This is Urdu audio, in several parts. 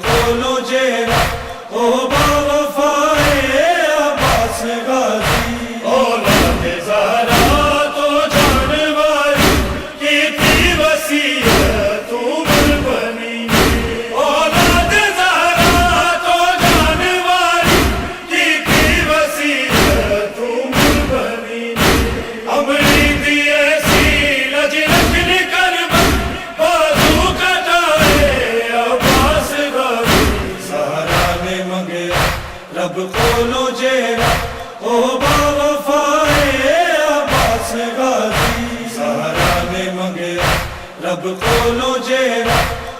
کھولو جیرا او باوفائے عباس غازی اولاد زہرا تو جانور کی تھی وصیت عمر بنی اولاد زہرا تو جانور کی تھی وصیت عمر بنی امری دی ایسی لج رکھنے کربت بازو کٹائے عباس غازی سہارا نے منگیا رب کھولو جیرا او باوفائے عباس غازی سہارا نے منگیا رب کھولو جیرا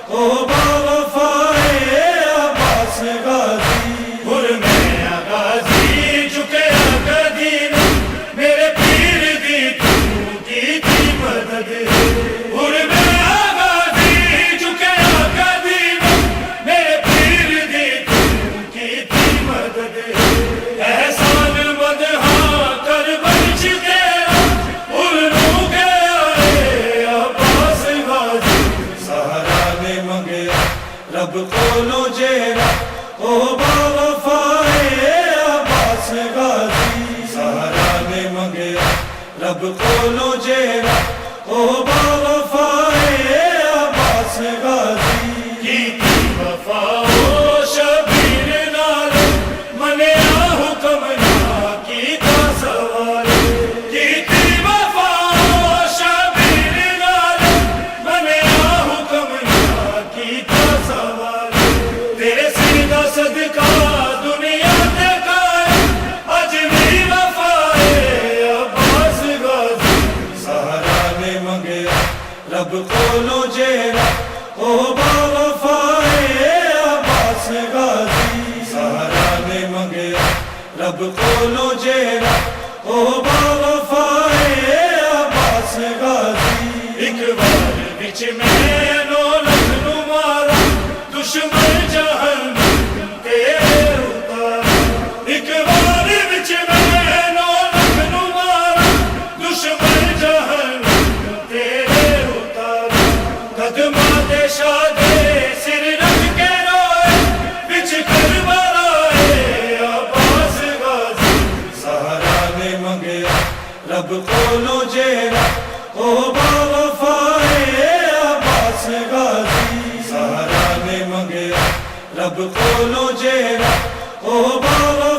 او باوفائے عباس غازی میں غازی جھکے قدیم میرے پیر دی تو کی تھی مدد میں غازی جھکے قدیم میرے پیر دی تو کی تھی مدد احسان مد ہاں کر بچ تیرا الو گیا عباس غازی سہارا نے منگیا رب کھولو جیرا او باوفائے عباس غازی سہارا نے منگیا رب کھولو جیرا او باوفائے عباس غازی کی تھی وفا او شبیر نال منیا حکم نہ کیتا سوال کی تھی وفا او شبیر نال منیا حکم نہ کیتا سوال تیرے سر دا صدقہ دنیا تے قائم اج بھی وفا ہے عباس غازی سہارا نے منگیا رب کھولو جیرا او باوفائے عباس غازی سہارا نے منگیا رب کھولو جیرا او باوفائے عباس غازی ایک بار بچ میں نو لکھنو مارا دشمن جہنم تیرے اتارا ایک بار بچ میں نو لکھنو مارا دشمن جہنم تیرے اتارا قدماں تے شادے سر رکھ کے روئے بچ کربلا عباس غازی سہارا نے منگیا رب کھولو جیرا او باوفائے عباس غازی سہارا نے منگیا رب کھولو جیرا او باوفائے